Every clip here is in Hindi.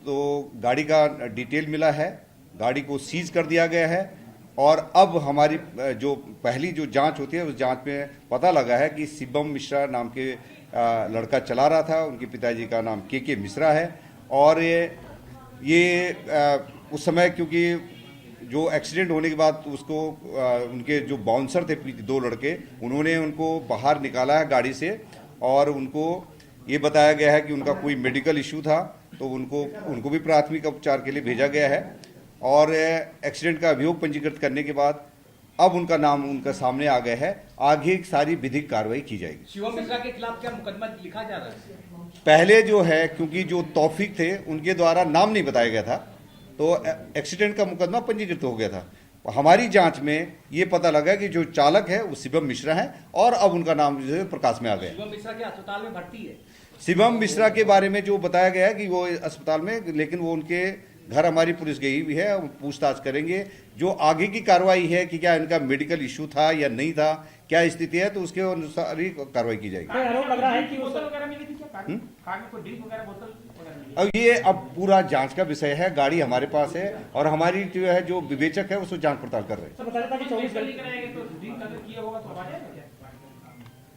तो गाड़ी का डिटेल मिला है, गाड़ी को सीज कर दिया गया है और अब हमारी जो पहली जो जांच होती है उस जांच में पता लगा है कि शिवम मिश्रा नाम के लड़का चला रहा था। उनके पिताजी का नाम के मिश्रा है और ये उस समय क्योंकि जो एक्सीडेंट होने के बाद उसको उनके जो बाउंसर थे दो लड़के, उन्होंने उनको बाहर निकाला है गाड़ी से और उनको ये बताया गया है कि उनका कोई मेडिकल इशू था, तो उनको भी प्राथमिक उपचार के लिए भेजा गया है और एक्सीडेंट का अभियोग पंजीकृत करने के बाद अब उनका नाम उनका सामने आ गया है। आगे सारी विधिक कार्रवाई की जाएगी। शिवम मिश्रा के खिलाफ क्या मुकदमा लिखा जा रहा है? पहले जो है, क्योंकि जो तौफीक थे उनके द्वारा नाम नहीं बताया गया था, तो एक्सीडेंट का मुकदमा पंजीकृत हो गया था। हमारी जांच में ये पता लगा कि जो चालक है वो शिवम मिश्रा है और अब उनका नाम जो है प्रकाश में आ गया। शिवम मिश्रा के अस्पताल में भर्ती है। शिवम मिश्रा के बारे में जो बताया गया है कि वो अस्पताल में, लेकिन वो उनके घर हमारी पुलिस गई हुई है, पूछताछ करेंगे। जो आगे की कार्रवाई है कि क्या इनका मेडिकल इशू था या नहीं था, क्या स्थिति है, तो उसके अनुसार ही कार्रवाई की जाएगी। आरोप लग रहा है कि बोतल वगैरह मिली थी क्या? कार में कोई ड्रिंक वगैरह बोतल वगैरह मिली? अब ये पूरा जांच का विषय है। गाड़ी हमारे पास है और हमारी जो है जो विवेचक है उसको जांच पड़ताल कर रहे हैं।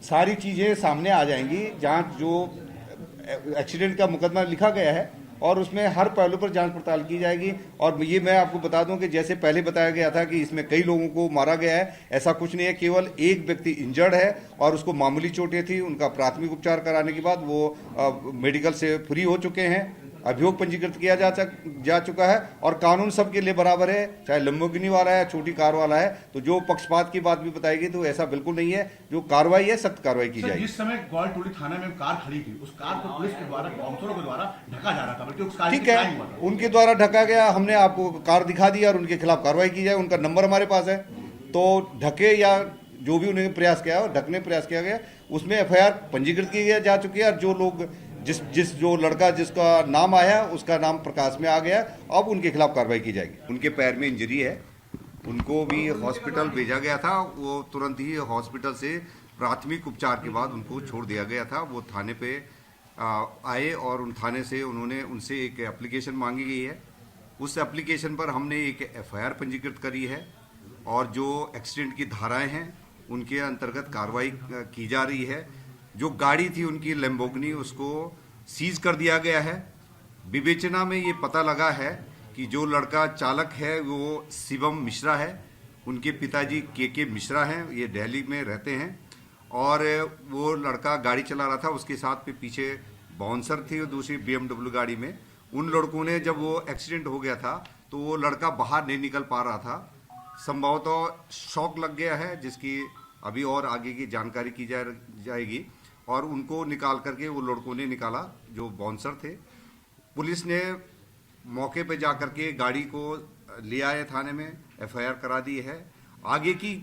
सारी चीजें सामने आ जाएंगी। जांच जो एक्सीडेंट का मुकदमा लिखा गया है और उसमें हर पहलू पर जांच पड़ताल की जाएगी। और ये मैं आपको बता दूं कि जैसे पहले बताया गया था कि इसमें कई लोगों को मारा गया है, ऐसा कुछ नहीं है। केवल एक व्यक्ति इंजर्ड है और उसको मामूली चोटें थी। उनका प्राथमिक उपचार कराने के बाद वो मेडिकल से फ्री हो चुके हैं। अभियोग पंजीकृत किया जा चुका है और कानून सबके लिए बराबर है, चाहे लंबोगिनी वाला है, छोटी कार वाला है। तो जो पक्षपात की बात भी बताएगी तो ऐसा बिल्कुल नहीं है। जो कार्रवाई है सख्त कार्रवाई की जाएगी। जिस समय ग्वालटोली थाना में कार खड़ी थी, उस कार को पुलिस के द्वारा बाउंसरों के द्वारा ढका जा रहा था, बल्कि उस कार ठीक है, उनके द्वारा ढका गया। हमने आपको कार दिखा दी और उनके खिलाफ कार्रवाई की जाए। उनका नंबर हमारे पास है, तो ढके या जो भी उन्होंने प्रयास किया और ढकने प्रयास किया गया उसमें एफआईआर पंजीकृत की जा चुकी है। और जो लोग जो लड़का जिसका नाम आया उसका नाम प्रकाश में आ गया, अब उनके खिलाफ कार्रवाई की जाएगी। उनके पैर में इंजरी है, उनको भी हॉस्पिटल भेजा गया था। वो तुरंत ही हॉस्पिटल से प्राथमिक उपचार के बाद उनको छोड़ दिया गया था। वो थाने पे आए और उन थाने से उनसे एक एप्लीकेशन मांगी गई है। उस एप्लीकेशन पर हमने एक एफआईआर पंजीकृत करी है और जो एक्सीडेंट की धाराएं हैं उनके अंतर्गत कार्रवाई की जा रही है। जो गाड़ी थी उनकी लैम्बोर्गिनी, उसको सीज कर दिया गया है। विवेचना में ये पता लगा है कि जो लड़का चालक है वो शिवम मिश्रा है। उनके पिताजी के मिश्रा हैं, ये दिल्ली में रहते हैं और वो लड़का गाड़ी चला रहा था। उसके साथ में पीछे बाउंसर थी और दूसरी BMW गाड़ी में। उन लड़कों ने, जब वो एक्सीडेंट हो गया था तो वो लड़का बाहर नहीं निकल पा रहा था। संभवतः शॉक लग गया है, जिसकी अभी और आगे की जानकारी की जाएगी। और उनको निकाल करके वो लड़कों ने निकाला जो बाउंसर थे। पुलिस ने मौके पे जा करके गाड़ी को ले आए थाने में, एफआईआर करा दी है। आगे की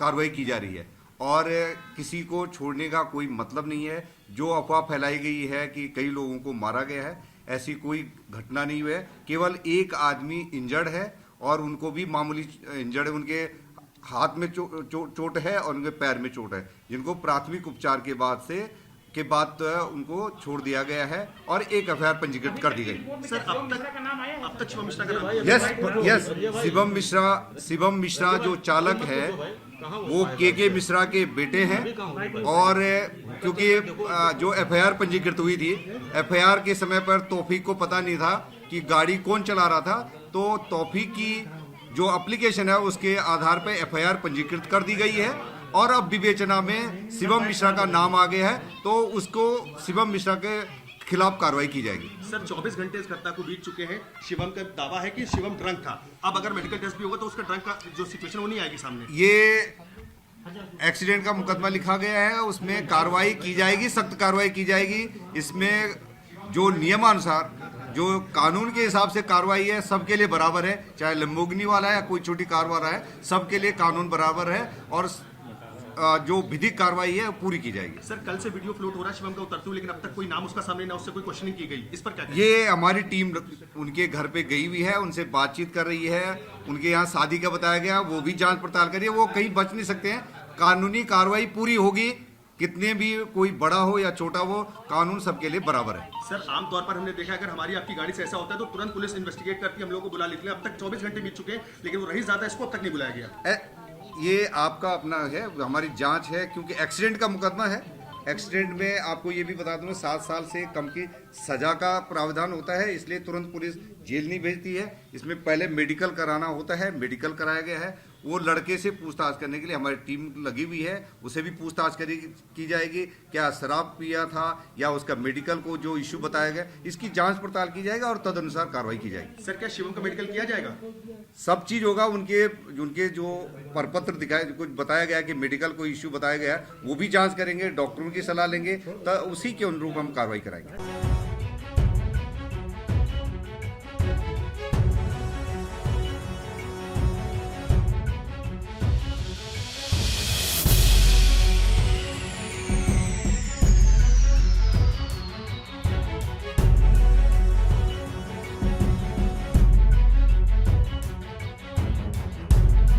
कार्रवाई की जा रही है और किसी को छोड़ने का कोई मतलब नहीं है। जो अफवाह फैलाई गई है कि कई लोगों को मारा गया है, ऐसी कोई घटना नहीं हुई है। केवल एक आदमी इंजर्ड है और उनको भी मामूली इंजर्ड है। उनके हाथ में चोट है और उनके पैर में चोट है, जिनको प्राथमिक उपचार के बाद उनको छोड़ दिया गया है और एक एफआईआर पंजीकृत कर दी गई। सर, अब तक शिवम मिश्रा का नाम? यस, शिवम मिश्रा जो चालक है वो के मिश्रा के बेटे हैं। और क्योंकि जो एफआईआर पंजीकृत हुई थी, एफआईआर के समय पर तौफीक को पता नहीं था कि गाड़ी कौन चला रहा था, तो तौफीक की जो एप्लीकेशन है उसके आधार पर एफआईआर पंजीकृत कर दी गई है और अब विवेचना में शिवम मिश्रा का नाम आ गया है, तो उसको शिवम मिश्रा के खिलाफ कार्रवाई की जाएगी। सर, 24 घंटे इस घटना को बीत चुके हैं। शिवम का दावा है कि शिवम ड्रंक था। अब अगर मेडिकल टेस्ट भी होगा तो उसका ड्रंक का जो सिचुएशन वो नहीं आएगी सामने। ये एक्सीडेंट का मुकदमा लिखा गया है, उसमें कार्रवाई की जाएगी, सख्त कार्रवाई की जाएगी। इसमें जो नियमानुसार, जो कानून के हिसाब से कार्रवाई है, सबके लिए बराबर है। चाहे लंबोगिनी वाला है या कोई छोटी कार वाला है, सबके लिए कानून बराबर है और जो विधिक कार्रवाई है पूरी की जाएगी। सर, कल से वीडियो फ्लोट हो रहा है शिवम का उतरते हुए, लेकिन अब तक कोई नाम उसका सामने ना, उससे कोई क्वेश्चनिंग की गई, इस पर क्या? ये हमारी टीम उनके घर पे गई हुई है, उनसे बातचीत कर रही है। उनके यहाँ शादी का बताया गया, वो भी जांच पड़ताल करिए। वो कहीं बच नहीं सकते हैं। कानूनी कार्रवाई पूरी होगी, कितने भी कोई बड़ा हो या छोटा हो, कानून सबके लिए बराबर है। सर आमतौर पर हमने देखा है, अगर हमारी आपकी गाड़ी से ऐसा होता है तो तुरंत पुलिस इन्वेस्टिगेट करती है, हम लोगों को बुला लेती है। अब तक 24 घंटे बीत चुके हैं, लेकिन वो रही ज्यादा, इसको अब तक नहीं बुलाया गया। ये आपका अपना है, हमारी जांच है, क्योंकि एक्सीडेंट का मुकदमा है। एक्सीडेंट में आपको ये भी बता दूं 7 साल से कम की सजा का प्रावधान होता है, इसलिए तुरंत पुलिस जेल नहीं भेजती है। इसमें पहले मेडिकल कराना होता है, मेडिकल कराया गया है। वो लड़के से पूछताछ करने के लिए हमारी टीम लगी हुई है, उसे भी पूछताछ की जाएगी, क्या शराब पिया था या उसका मेडिकल को जो इश्यू बताया गया, इसकी जांच पड़ताल की जाएगा और तदनुसार कार्रवाई की जाएगी। सर क्या शिवम का मेडिकल किया जाएगा? सब चीज होगा, उनके जो प्रपत्र दिखाए, कुछ बताया गया कि मेडिकल को इश्यू बताया गया, वो भी जांच करेंगे, डॉक्टरों की सलाह लेंगे, तो उसी के अनुरूप हम कार्रवाई कराएंगे।